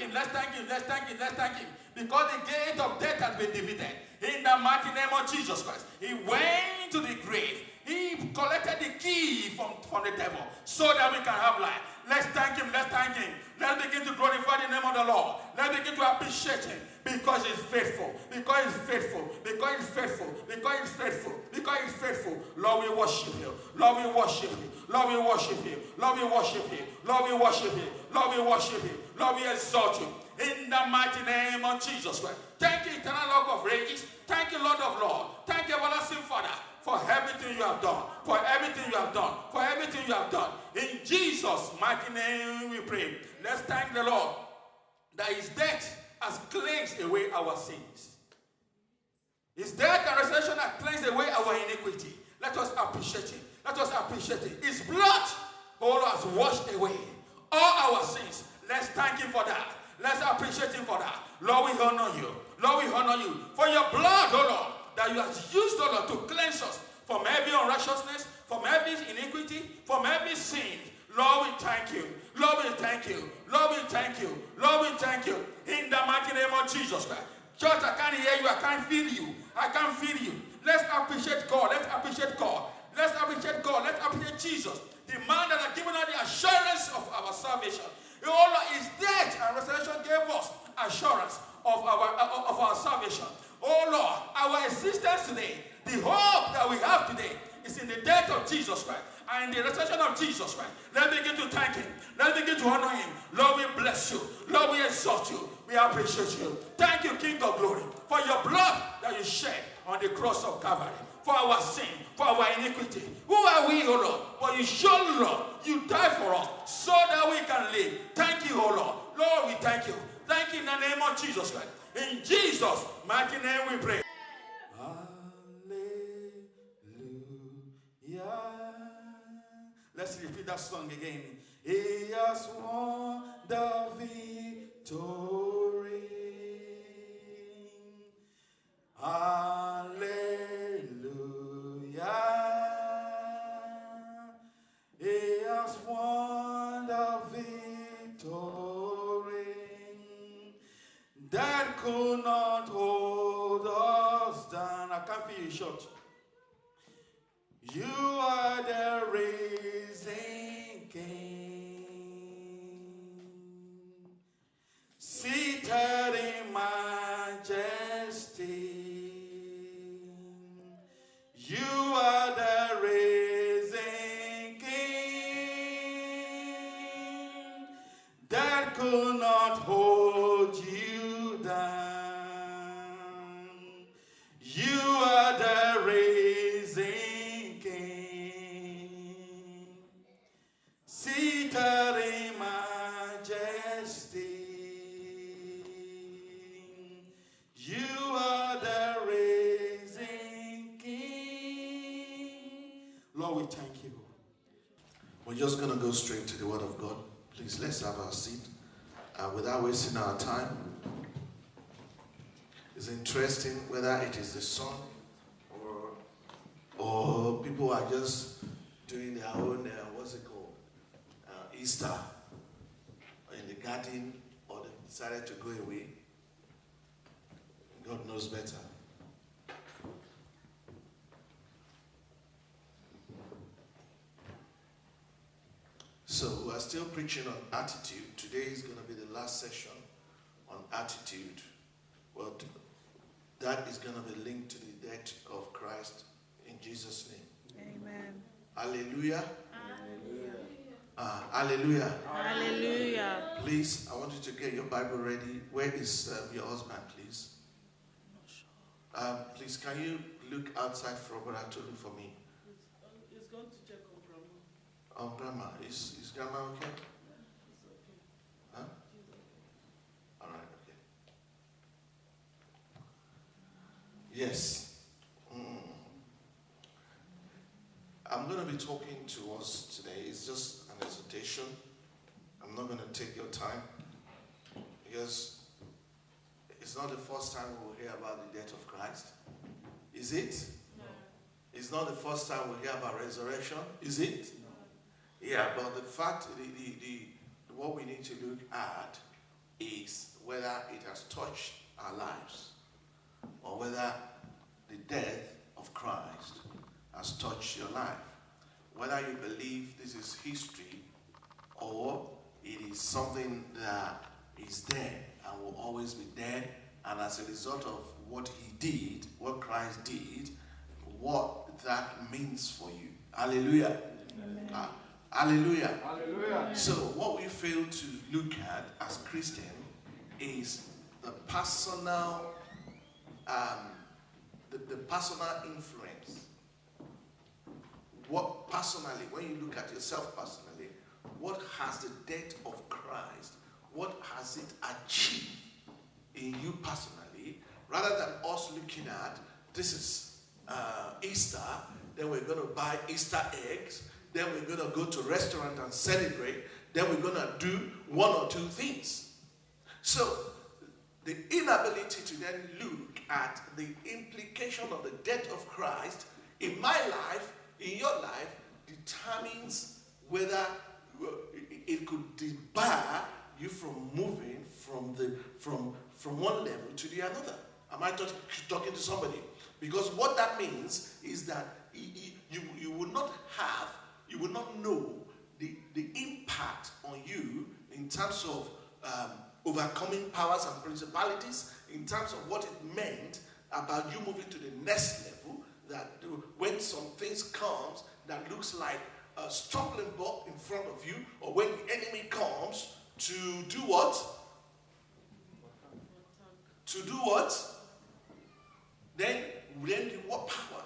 him, let's thank him, let's thank him, let's thank him. Because the gate of death has been defeated. In the mighty name of Jesus Christ. He went to the grave. He collected the key from the devil so that we can have life. Let's thank him, let's thank him. Let's begin to glorify the name of the Lord. Let's begin to appreciate him because he's faithful, because he's faithful, because he's faithful, because he's faithful, because he's faithful. Lord, we worship you. Lord, we worship you. Lord, we worship you. Lord, we worship you. Lord, we worship you. Lord, we worship you. Lord, we exalt you. In the mighty name of Jesus Christ. Thank you, eternal Lord of rages. Thank you, Lord of Lords. Thank you, everlasting Father, for everything you have done. For everything you have done. For everything you have done. In Jesus' mighty name we pray. Let's thank the Lord that his death has cleansed away our sins. His death and resurrection has cleansed away our iniquity. Let us appreciate him. Let us appreciate it. His blood, oh Lord, has washed away all our sins. Let's thank him for that. Let's appreciate him for that. Lord, we honor you. Lord, we honor you for your blood, oh Lord, that you have used, oh Lord, to cleanse us from every unrighteousness, from every iniquity, from every sin. Lord, we thank you. Lord, we thank you. Lord, we thank you. Lord, we thank you. In the mighty name of Jesus Christ. Church, I can't hear you. I can't feel you. I can't feel you. Let's appreciate God. Let's appreciate God. Let's appreciate God. Let's appreciate Jesus, the man that has given us the assurance of our salvation. Oh Lord, his death and resurrection gave us assurance of our salvation. Oh Lord, our existence today, the hope that we have today is in the death of Jesus Christ and in the resurrection of Jesus Christ. Let's begin to thank him. Let's begin to honor him. Lord, we bless you. Lord, we exalt you. We appreciate you. Thank you, King of Glory, for your blood that you shed on the cross of Calvary, for our sin, for our iniquity. Who are we, O Lord? But you surely, Lord, you died for us so that we can live. Thank you, O Lord. Lord, we thank you. Thank you in the name of Jesus Christ. In Jesus' mighty name we pray. Hallelujah. Let's repeat that song again. He has won the victory. Hallelujah. He has won the victory that could not hold us down. I can't feel you short. You are the risen King, seated in majesty. You are the risen King that could not hold you down. You are the risen King, seated in majesty. You are the risen King. Lord, we thank you. We're just going to go straight to the Word of God. Please, let's have our seat without wasting our time. It's interesting whether it is the sun or people are just doing their own, what's it called, Easter in the garden, or they decided to go away. God knows better. So we're still preaching on attitude. Today is going to be the last session on attitude. But that is going to be linked to the death of Christ in Jesus' name. Amen. Hallelujah. Hallelujah. Hallelujah. Hallelujah. Please, I want you to get your Bible ready. Where is your husband, please? Please, can you look outside for Brother Tolu for me? He's going to check on Grandma. Oh, Grandma. Is Grandma okay? It's okay. Huh? All right, okay. Yes. I'm going to be talking to us today. It's just an exhortation. I'm not going to take your time because it's not the first time we will hear about the death of Christ. Is it? No. It's not the first time we'll hear about resurrection. Is it? No. Yeah, but the fact, what we need to look at is whether it has touched our lives or whether the death of Christ has touched your life. Whether you believe this is history or it is something that is there and will always be there, and as a result of what he did, what Christ did, what that means for you. Hallelujah. Hallelujah. Hallelujah. So what we fail to look at as Christian is the personal, the personal influence. What personally, when you look at yourself personally, what has the death of Christ, what has it achieved in you personally, rather than us looking at, this is Easter, then we're going to buy Easter eggs, then we're going to go to a restaurant and celebrate, then we're going to do one or two things. So, the inability to then look at the implication of the death of Christ in my life, in your life, determines whether it could debar you from moving from one level to the another. Am I talking to somebody? Because what that means is that you will not know the impact on you in terms of overcoming powers and principalities, in terms of what it meant about you moving to the next level, that when some things comes that looks like a stumbling block in front of you, or when the enemy comes to do what? To do what? Then what power?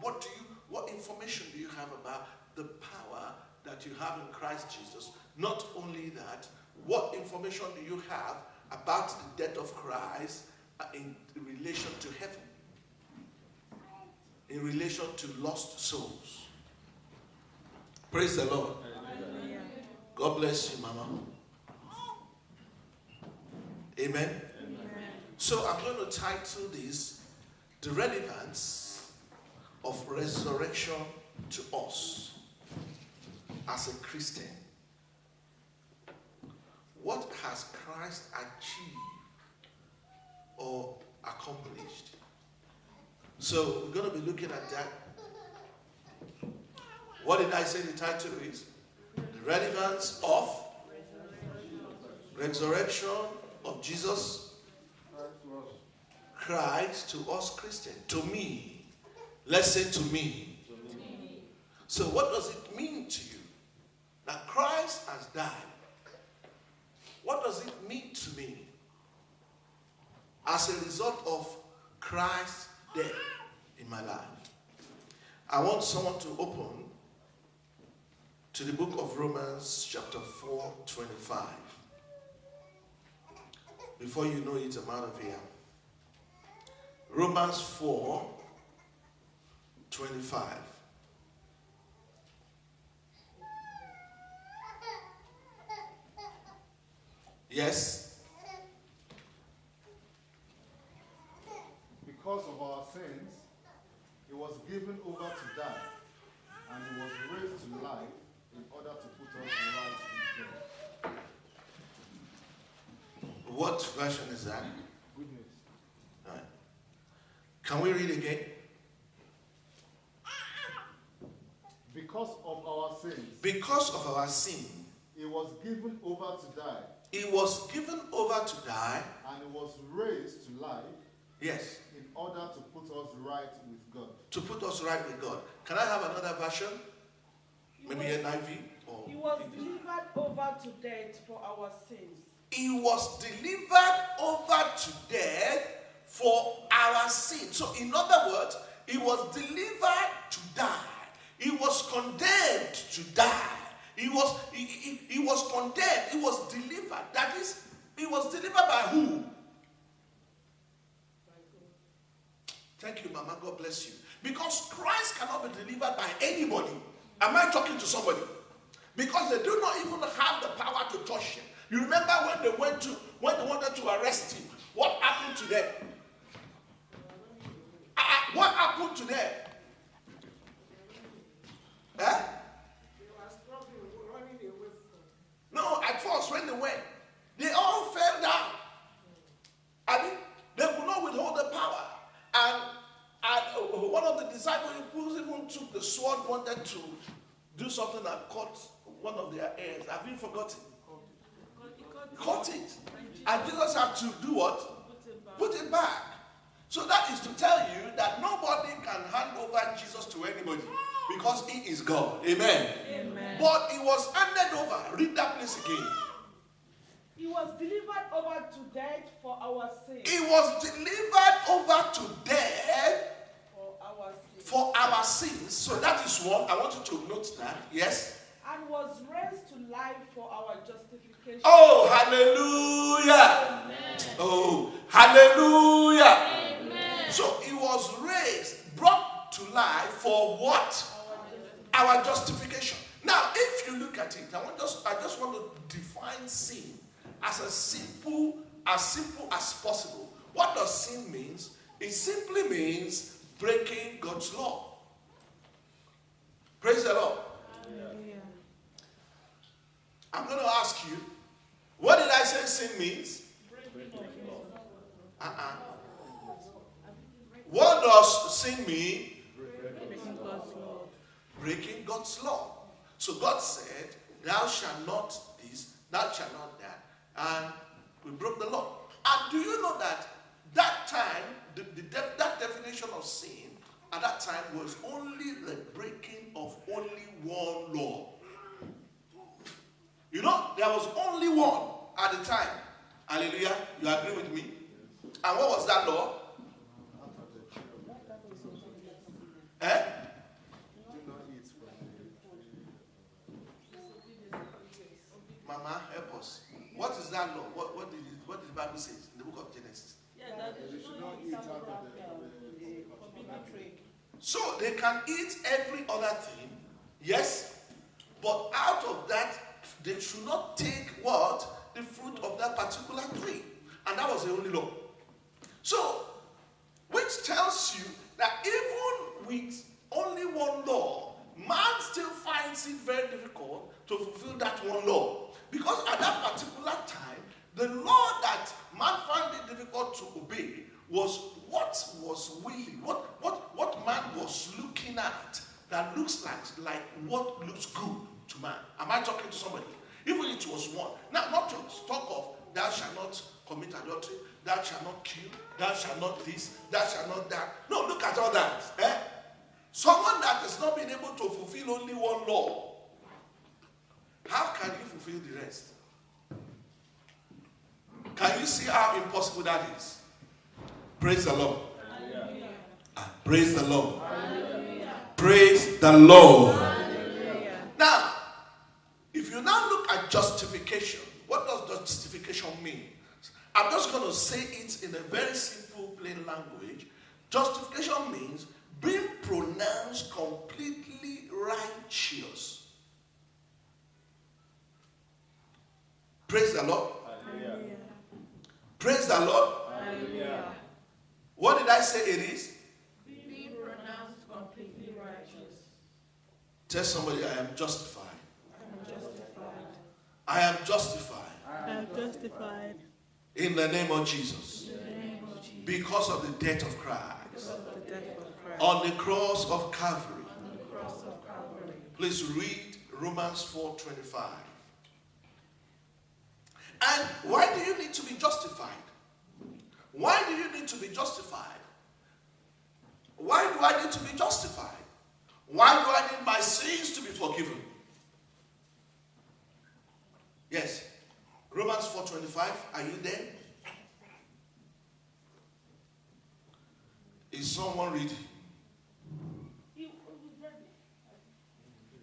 What information do you have about the power that you have in Christ Jesus? Not only that, what information do you have about the death of Christ in relation to heaven? In relation to lost souls? Praise the Lord. Hallelujah. God bless you, Mama. Amen. Amen. So I'm going to title this, The Relevance of Resurrection to Us as a Christian. What has Christ achieved or accomplished? So we're going to be looking at that. What did I say the title is? The relevance of resurrection of Jesus Christ to us Christians. To me. Let's say to me. So what does it mean to you that Christ has died? What does it mean to me as a result of Christ's death in my life? I want someone to open to the book of Romans chapter 4:25. Before you know it, I'm out of here. Romans 4:25. Yes. Because of our sins, he was given over to die, and he was raised to life in order to put us right with God. What version is that? Goodness. All right. Can we read again? Because of our sins, Because of our sin, he was given over to die, he was given over to die. and he was raised to life Yes. in order to put us right with God. To put us right with God. Can I have another version? Maybe NIV or He was English? delivered over to death for our sins. He was delivered over to death for our sin. So in other words, he was delivered to die. He was condemned to die. He was condemned. He was delivered. That is, he was delivered by who? Thank you, Mama. God bless you. Because Christ cannot be delivered by anybody. Am I talking to somebody? Because they do not even have the power to touch him. You remember when they wanted to arrest him? What happened to them? What happened to them? Eh? They were struggling, running away from. No, at first when they went, they all fell down. sword wanted to do something and cut one of their ears. Have you forgotten? Cut it. And Jesus had to do what? Put it back. So that is to tell you that nobody can hand over Jesus to anybody because he is God. Amen. Amen. But he was handed over. Read that place again. He was delivered over to death for our sins. He was delivered over to death For our sins. for our sins. So that is one. I want you to note that. Yes. And was raised to life for our justification. Oh, hallelujah. Amen. Oh, hallelujah. Amen. So he was raised, brought to life for what? Our justification. Now, if you look at it, I just want to define sin as simple as possible. What does sin mean? It simply means breaking God's law. Praise the Lord. Hallelujah. I'm going to ask you, what did I say sin means? What does sin mean? Breaking God's law. Breaking God's law. So God said, thou shalt not this, thou shalt not that. And we broke the law. And do you know that time, that definition of sin at that time was only the breaking of only one law. You know, there was only one at the time. Hallelujah. You agree with me? And what was that law? Eh? Mama, help us. What is that law? What did the Bible say in the book of Genesis? So they can eat every other thing, yes, but out of that, they should not take what? The fruit of that particular tree. And that was the only law. So, which tells you that even with only one law, man still finds it very difficult to fulfill that one law. Because at that particular time, the law that man found it difficult to obey was what was willing, what man was looking at that looks like what looks good to man. Am I talking to somebody? Even it was one. Now, not to talk of thou shalt not commit adultery, thou shalt not kill, thou shalt not this, thou shalt not that. No, look at all that. Someone that has not been able to fulfill only one law, how can you fulfill the rest? Can you see how impossible that is? Praise the Lord. Praise the Lord. Hallelujah. Praise the Lord. Hallelujah. Now, if you now look at justification, what does justification mean? I'm just going to say it in a very simple, plain language. Justification means being pronounced completely righteous. Praise the Lord. Hallelujah. Praise the Lord. Hallelujah. What did I say it is? Be pronounced completely righteous. Tell somebody, I am justified. I am justified. I am justified I am justified. in the name of Jesus. In the name of Jesus. Because of the death of Christ. Because of the death of Christ. On the cross of Calvary. On the cross of Calvary. Please read Romans 4:25. And why do you need to be justified? Why do you need to be justified? Why do I need to be justified? Why do I need my sins to be forgiven? Yes. Romans 4:25. Are you there? Is someone reading?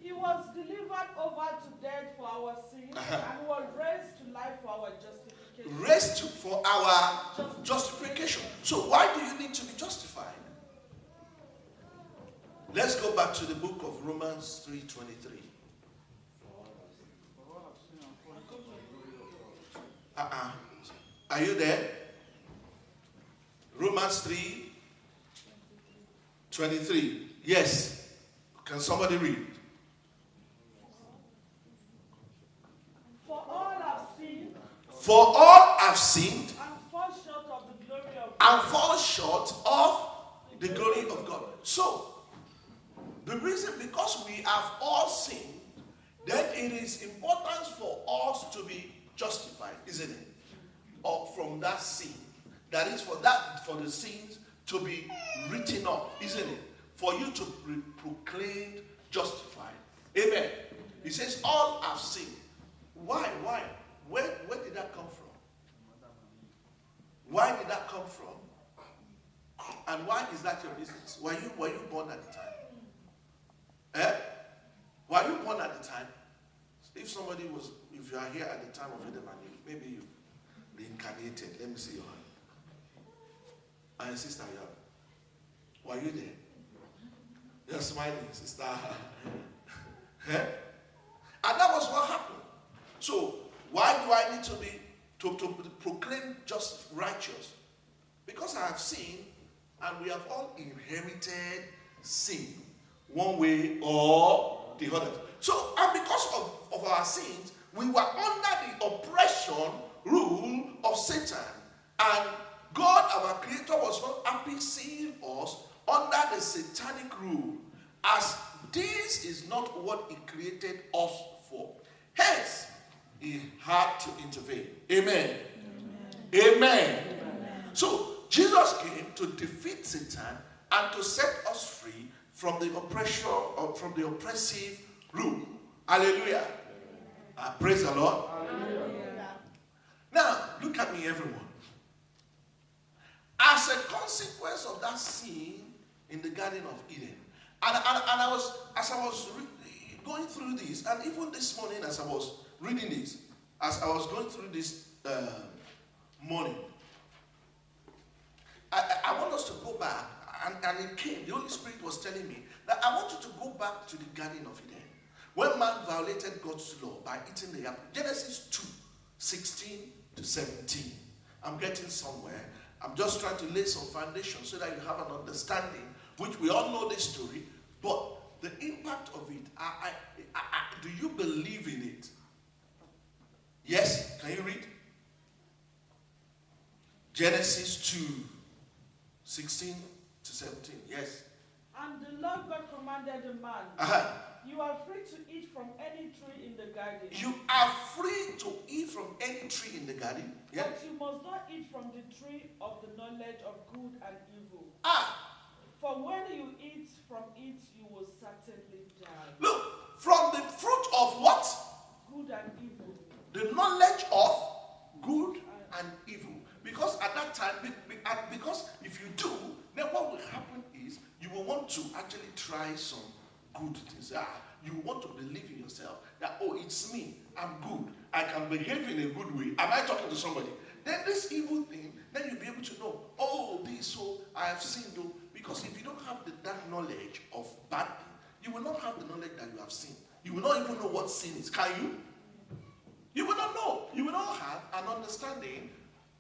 He was delivered over to death for our sins and was raised to life for our justification. Raised for our justification. So why do you need to be justified? Let's go back to the book of Romans 3:23. Are you there? Romans 3:23. Yes. Can somebody read? For all have sinned For all have sinned and fall short of the glory of God. and fall short of the glory of God. So, The reason, because we have all sinned, then it is important for us to be justified, isn't it? Or from that sin. That is for the sins to be written up, isn't it? For you to be proclaimed justified. Amen. He says all have sinned. Why? Where did that come from? Why did that come from? And why is that your business? Were you born at the time? Were you born at the time? If you are here at the time of Adam and Eve, maybe you reincarnated. Let me see your hand. And Sister Young, were you there? You're smiling, sister. And that was what happened. So why do I need to be to proclaim just righteous? Because I have sinned, and we have all inherited sin, one way or the other. So, and because of our sins, we were under the oppression rule of Satan. And God, our Creator, was not happy seeing us under the satanic rule, as this is not what He created us for. Hence, He had to intervene. Amen. Amen. Amen. Amen. So, Jesus came to defeat Satan and to set us free from the oppression or from the oppressive rule. Hallelujah. Praise the Lord. Hallelujah. Now, look at me, everyone. As a consequence of that sin in the Garden of Eden, and I was going through this, and even this morning as I was reading this, as I was going through this morning, I want us to go back, and it came. The Holy Spirit was telling me that I want you to go back to the Garden of Eden, when man violated God's law by eating the apple. Genesis 2:16-17. I'm getting somewhere. I'm just trying to lay some foundation so that you have an understanding, which we all know this story, but the impact of it, do you believe in it? Yes? Can you read? Genesis 2:16-17. Yes. And the Lord God commanded the man, you are free to eat from any tree in the garden. You are free to eat from any tree in the garden. Yeah. But you must not eat from the tree of the knowledge of good and evil. For when you eat from it, you will certainly die. Look, from the fruit of what? Good and evil. The knowledge of good and evil. Because at that time, because if you do, then what will happen is you will want to actually try some good things. You want to believe in yourself that, oh, it's me, I'm good, I can behave in a good way. Am I talking to somebody? Then this evil thing, then you'll be able to know, oh, this, so I have sinned though. Because if you don't have that knowledge of bad thing, you will not have the knowledge that you have sinned. You will not even know what sin is. Can you? You will not know. You will not have an understanding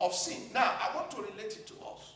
of sin. Now, I want to relate it to us.